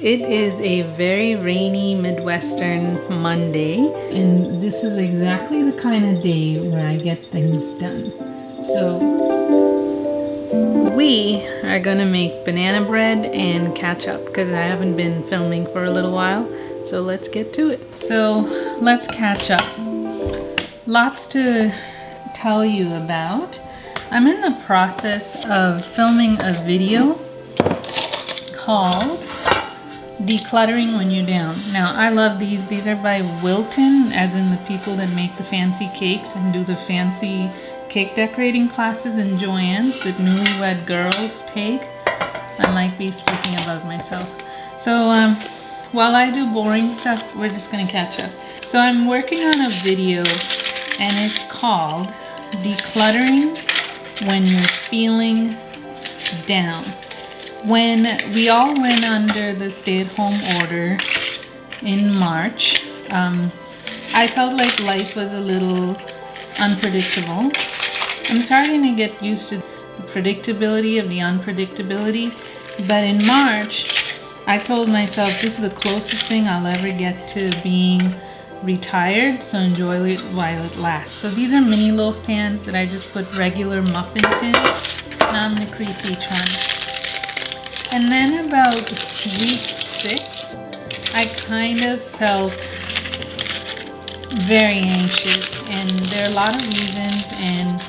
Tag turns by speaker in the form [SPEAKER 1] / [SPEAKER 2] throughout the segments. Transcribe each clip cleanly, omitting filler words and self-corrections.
[SPEAKER 1] It is a very rainy Midwestern Monday, and this is exactly the kind of day where I get things done. So we are gonna make banana bread and ketchup because I haven't been filming for a little while. So let's get to it. So let's catch up. Lots to tell you about. I'm in the process of filming a video called Decluttering When You're Down. Now, I love these. These are by Wilton, as in the people that make the fancy cakes and do the fancy cake decorating classes in Joann's that newlywed girls take. I might be speaking about myself. So, while I do boring stuff, we're just gonna catch up. So I'm working on a video, and it's called Decluttering When You're Feeling Down. When we all went under the stay-at-home order in March, I felt like life was a little unpredictable. I'm starting to get used to the predictability of the unpredictability, but in March, I told myself this is the closest thing I'll ever get to being retired, so enjoy it while it lasts. So these are mini loaf pans that I just put regular muffins in. Now I'm gonna crease each one. And then about week 6, I kind of felt very anxious, and there are a lot of reasons. And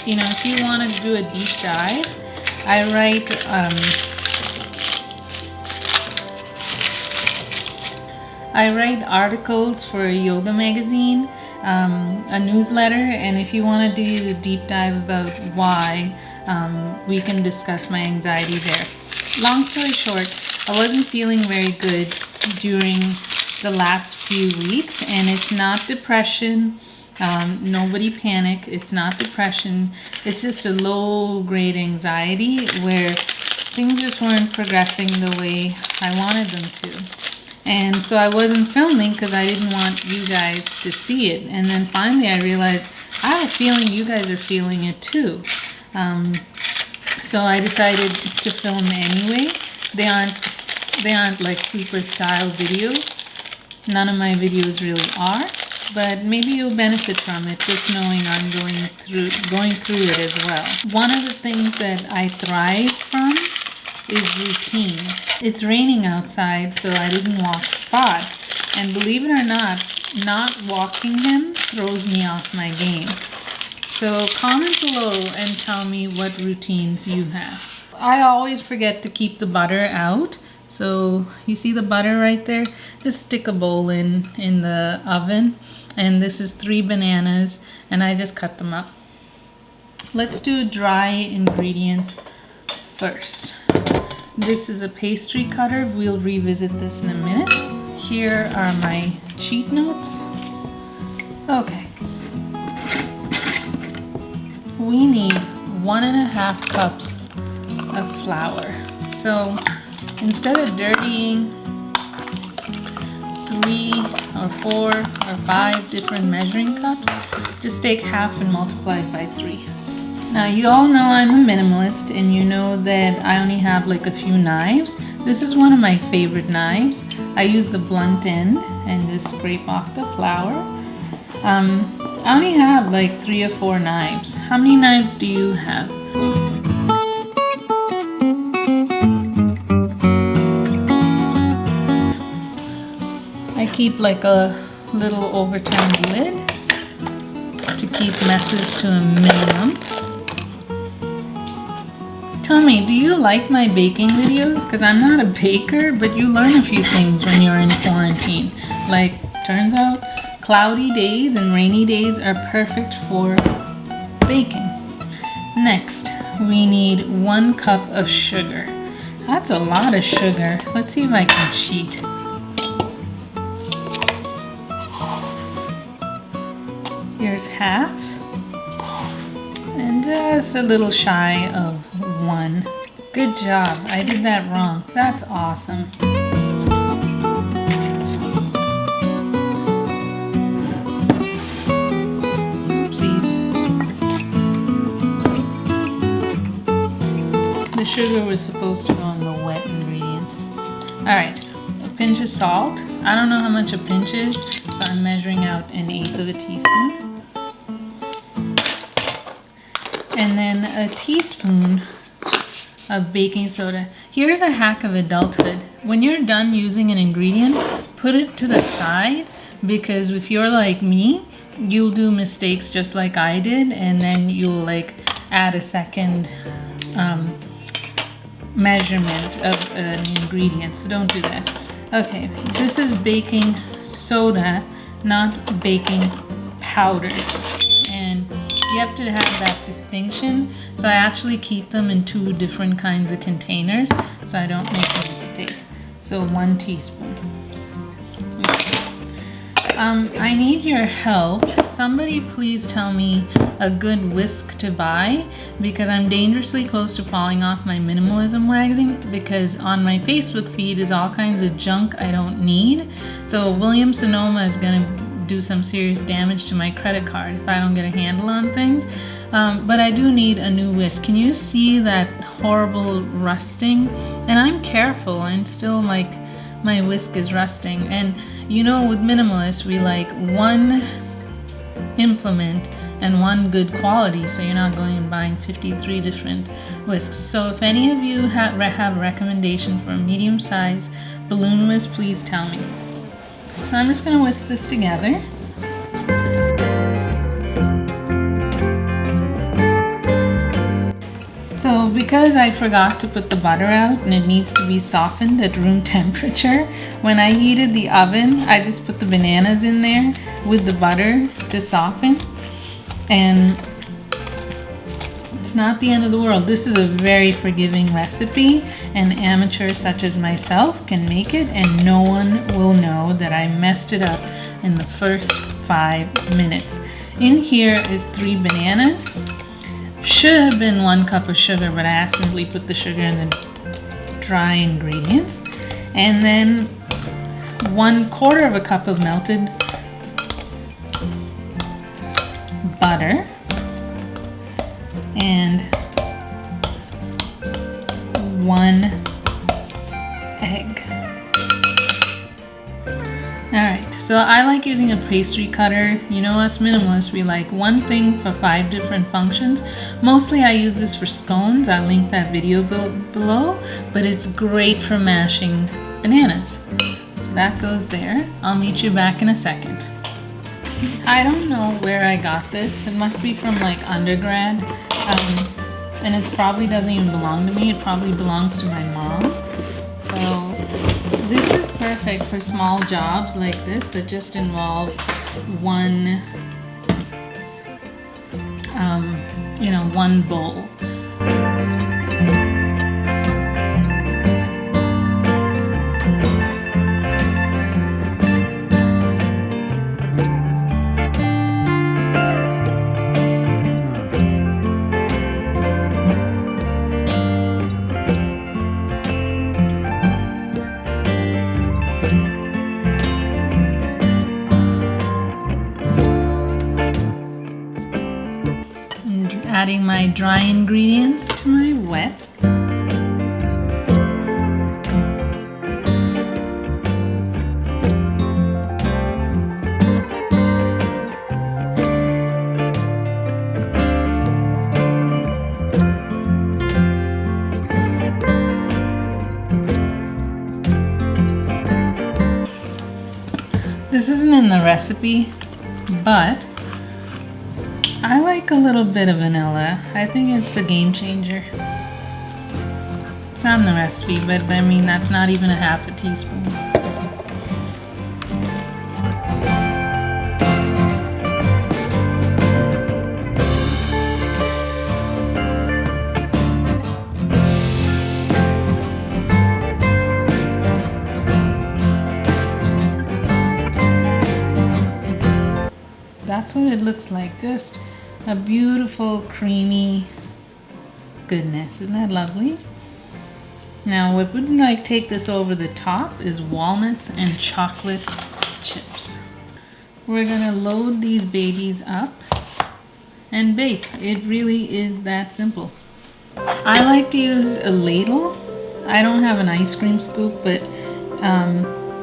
[SPEAKER 1] you know, if you want to do a deep dive, I write articles for a yoga magazine, a newsletter, and if you want to do a deep dive about why, we can discuss my anxiety there. Long story short, I wasn't feeling very good during the last few weeks, and it's not depression. Nobody panic. It's not depression. It's just a low-grade anxiety where things just weren't progressing the way I wanted them to. And so I wasn't filming because I didn't want you guys to see it. And then finally I realized I have a feeling you guys are feeling it too. So I decided to film anyway. They aren't like super style videos. None of my videos really are, but maybe you'll benefit from it just knowing I'm going through it as well. One of the things that I thrive from is routine. It's raining outside, so I didn't walk Spot, and believe it or not walking him throws me off my game. So comment below and tell me what routines you have. I always forget to keep the butter out. So you see the butter right there? Just stick a bowl in the oven. And this is 3 bananas, and I just cut them up. Let's do dry ingredients first. This is a pastry cutter. We'll revisit this in a minute. Here are my cheat notes. Okay. We need 1.5 cups of flour. So instead of dirtying 3 or 4 or 5 different measuring cups, just take half and multiply it by 3. Now you all know I'm a minimalist, and you know that I only have like a few knives. This is one of my favorite knives. I use the blunt end and just scrape off the flour. I only have like 3 or 4 knives. How many knives do you have? I keep like a little overturned lid to keep messes to a minimum. Tell me, do you like my baking videos? Because I'm not a baker, but you learn a few things when you're in quarantine. Like, turns out cloudy days and rainy days are perfect for baking. Next, we need 1 cup of sugar. That's a lot of sugar. Let's see if I can cheat. Here's half, and just a little shy of 1. Good job, I did that wrong. That's awesome. Oopsies. The sugar was supposed to go in the wet ingredients. All right, a pinch of salt. I don't know how much a pinch is, so I'm measuring out 1/8 of a teaspoon. And then a teaspoon of baking soda. Here's a hack of adulthood. When you're done using an ingredient, put it to the side, because if you're like me, you'll do mistakes just like I did, and then you'll like add a second measurement of an ingredient, so don't do that. Okay, this is baking soda, not baking powder, and you have to have that distinction. So I actually keep them in 2 different kinds of containers so I don't make a mistake. So 1 teaspoon. I need your help. Somebody please tell me a good whisk to buy, because I'm dangerously close to falling off my minimalism wagon, because on my Facebook feed is all kinds of junk I don't need. So William Sonoma is gonna do some serious damage to my credit card if I don't get a handle on things. But I do need a new whisk. Can you see that horrible rusting? And I'm careful, and still like my whisk is rusting. And you know, with minimalists, we like 1 implement and 1 good quality, so you're not going and buying 53 different whisks. So if any of you have a recommendation for a medium size balloon whisk, please tell me. So I'm just going to whisk this together. So because I forgot to put the butter out and it needs to be softened at room temperature, when I heated the oven, I just put the bananas in there with the butter to soften. And it's not the end of the world. This is a very forgiving recipe, and amateurs such as myself can make it, and no one will know that I messed it up in the first 5 minutes. In here is 3 bananas. Should have been 1 cup of sugar, but I accidentally put the sugar in the dry ingredients. And then 1/4 of a cup of melted butter. And 1 egg. Alright, so I like using a pastry cutter. You know, us minimalists, we like 1 thing for 5 different functions. Mostly I use this for scones. I'll link that video below, but it's great for mashing bananas. So that goes there. I'll meet you back in a second. I don't know where I got this. It must be from like undergrad. And it probably doesn't even belong to me. It probably belongs to my mom. So this is perfect for small jobs like this that just involve 1 bowl. Adding my dry ingredients to my wet. This isn't in the recipe, but I like a little bit of vanilla. I think it's a game changer. It's not in the recipe, but I mean, that's not even a 1/2 teaspoon. That's what it looks like. Just a beautiful creamy goodness. Isn't that lovely? Now what would like take this over the top is walnuts and chocolate chips. We're gonna load these babies up and bake. It really is that simple. I like to use a ladle. I don't have an ice cream scoop, but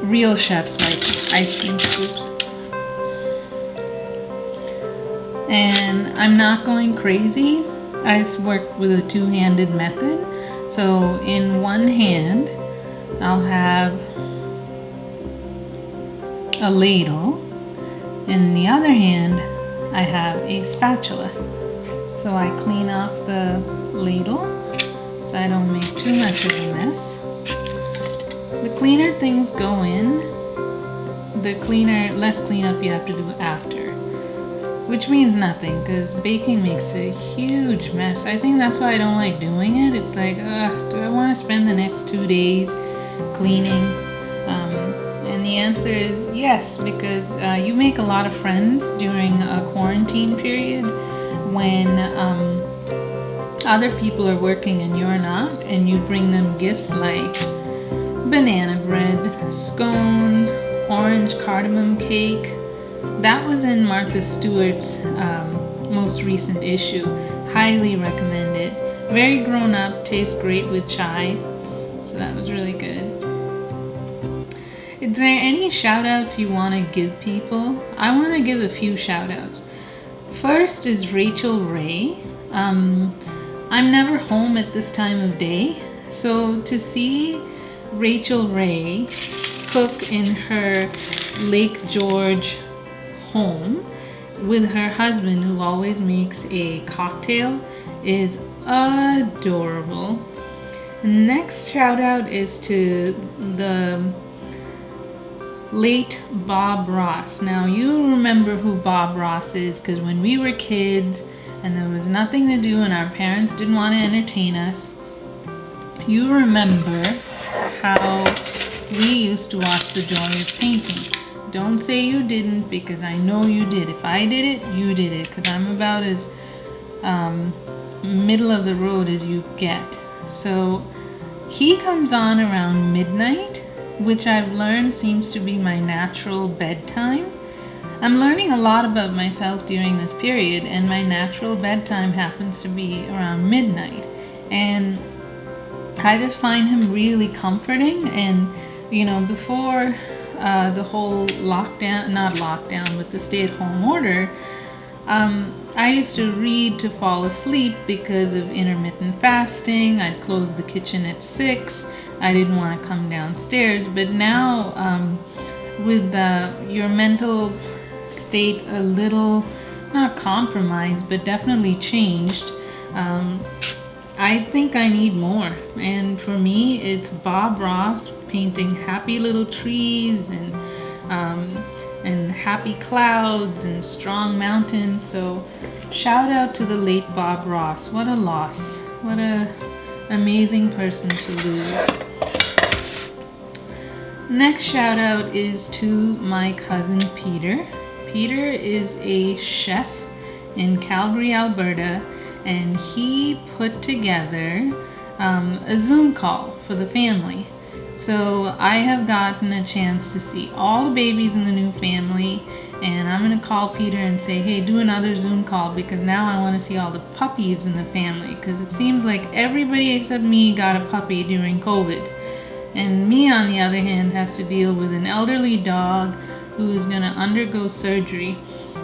[SPEAKER 1] real chefs like ice cream scoops. And I'm not going crazy. I just work with a two-handed method. So in one hand, I'll have a ladle. In the other hand, I have a spatula. So I clean off the ladle so I don't make too much of a mess. The cleaner things go in, the less cleanup you have to do after. Which means nothing, because baking makes a huge mess. I think that's why I don't like doing it. It's like, do I want to spend the next 2 days cleaning? And the answer is yes, because you make a lot of friends during a quarantine period when other people are working and you're not, and you bring them gifts like banana bread, scones, orange cardamom cake. That was in Martha Stewart's most recent issue. Highly recommend it. Very grown up, tastes great with chai. So that was really good. Is there any shout outs you want to give people? I want to give a few shout outs. First is Rachael Ray. I'm never home at this time of day. So to see Rachael Ray cook in her Lake George home with her husband, who always makes a cocktail, is adorable. Next shout out is to the late Bob Ross. Now you remember who Bob Ross is, because when we were kids and there was nothing to do and our parents didn't want to entertain us, you remember how we used to watch The Joy of Painting. Don't say you didn't, because I know you did. If I did it, you did it, because I'm about as middle of the road as you get. So he comes on around midnight, which I've learned seems to be my natural bedtime. I'm learning a lot about myself during this period, and my natural bedtime happens to be around midnight. And I just find him really comforting. And, you know, before the whole the stay-at-home order, I used to read to fall asleep because of intermittent fasting. I'd close the kitchen at 6. I didn't want to come downstairs. But now, with your mental state a little, not compromised, but definitely changed, I think I need more. And for me, it's Bob Ross painting happy little trees and happy clouds and strong mountains. So shout out to the late Bob Ross. What a loss. What a amazing person to lose. Next shout out is to my cousin Peter. Peter is a chef in Calgary, Alberta, and he put together a Zoom call for the family. So I have gotten a chance to see all the babies in the new family, and I'm going to call Peter and say, hey, do another Zoom call, because now I want to see all the puppies in the family, because it seems like everybody except me got a puppy during COVID. And me, on the other hand, has to deal with an elderly dog who is going to undergo surgery.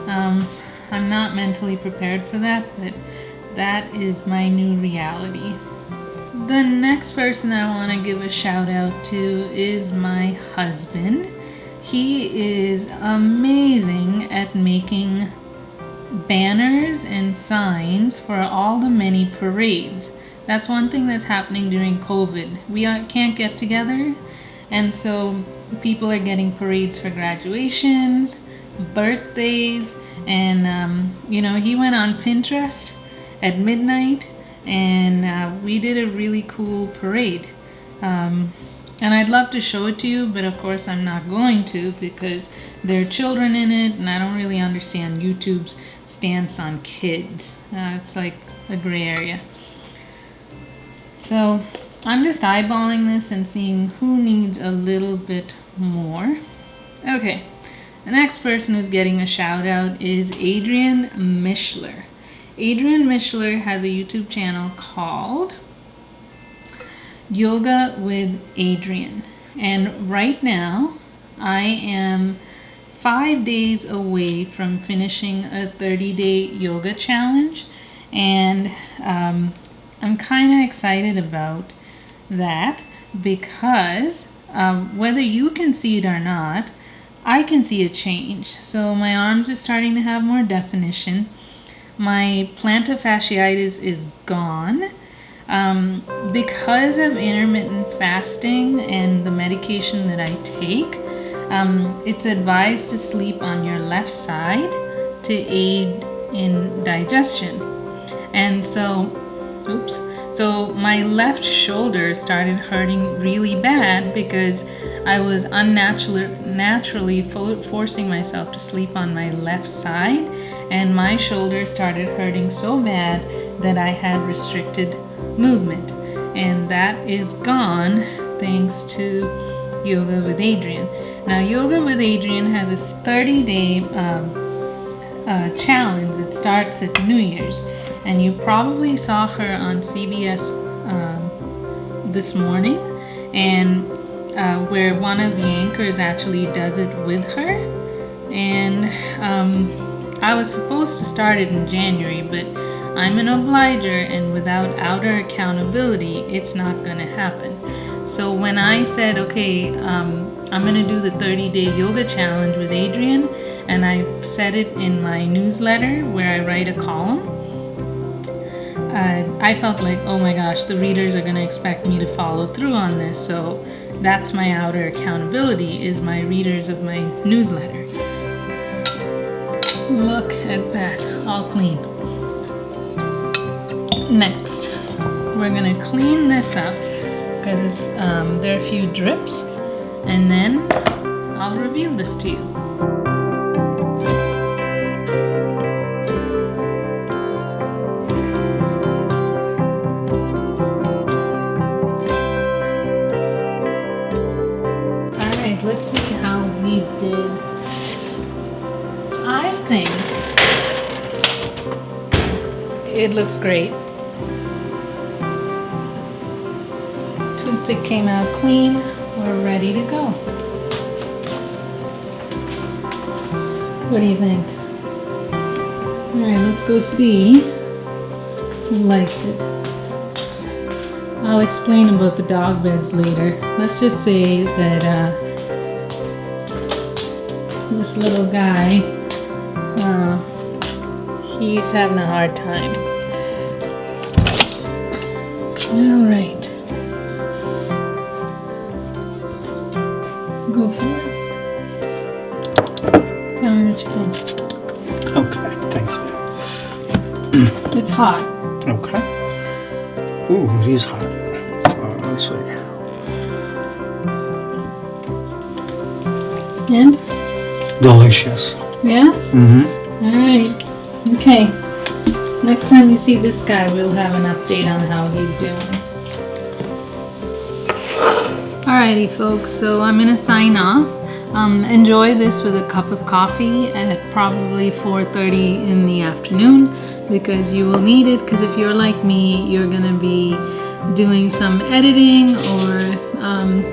[SPEAKER 1] I'm not mentally prepared for that, but that is my new reality. The next person I want to give a shout out to is my husband. He is amazing at making banners and signs for all the many parades. That's one thing that's happening during COVID. We can't get together, and so people are getting parades for graduations, birthdays, and he went on Pinterest at midnight, and we did a really cool parade. And I'd love to show it to you, but of course I'm not going to, because there are children in it, and I don't really understand YouTube's stance on kids. It's like a gray area. So I'm just eyeballing this and seeing who needs a little bit more. Okay, the next person who's getting a shout out is Adriene Mishler. Adriene Mishler has a YouTube channel called Yoga with Adriene. And right now, I am 5 days away from finishing a 30-day yoga challenge. And I'm kind of excited about that because whether you can see it or not, I can see a change. So my arms are starting to have more definition. My plantar fasciitis is gone. Because of intermittent fasting and the medication that I take, it's advised to sleep on your left side to aid in digestion. And so my left shoulder started hurting really bad because I was naturally forcing myself to sleep on my left side, and my shoulder started hurting so bad that I had restricted movement, and that is gone thanks to Yoga with Adriene. Now, Yoga with Adriene has a 30-day challenge that starts at New Year's, and you probably saw her on CBS this morning, and where one of the anchors actually does it with her. And I was supposed to start it in January, but I'm an obliger, and without outer accountability, it's not going to happen. So when I said, okay, I'm going to do the 30-day yoga challenge with Adriene, and I said it in my newsletter where I write a column, I felt like, oh my gosh, the readers are going to expect me to follow through on this. So that's my outer accountability, is my readers of my newsletter. Look at that, all clean. Next, we're going to clean this up because there are a few drips, and then I'll reveal this to you. Alright, let's see how we did. I think it looks great. Toothpick came out clean. We're ready to go. What do you think? Alright, let's go see who likes it. I'll explain about the dog beds later. Let's just say that this little guy, he's having a hard time. Alright. Go for it. Tell me what you think.
[SPEAKER 2] Okay, thanks, man.
[SPEAKER 1] It's hot.
[SPEAKER 2] Okay. Ooh, it is hot. Let's see.
[SPEAKER 1] And?
[SPEAKER 2] Delicious.
[SPEAKER 1] Yeah?
[SPEAKER 2] Mm-hmm.
[SPEAKER 1] Alright. Okay. Next time you see this guy, we'll have an update on how he's doing. Alrighty, folks, so I'm going to sign off. Enjoy this with a cup of coffee at probably 4:30 in the afternoon, because you will need it, because if you're like me, you're going to be doing some editing, or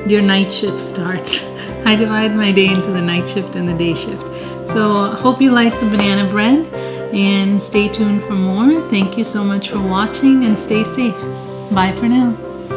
[SPEAKER 1] your night shift starts. I divide my day into the night shift and the day shift. So hope you like the banana bread, and stay tuned for more. Thank you so much for watching, and stay safe. Bye for now.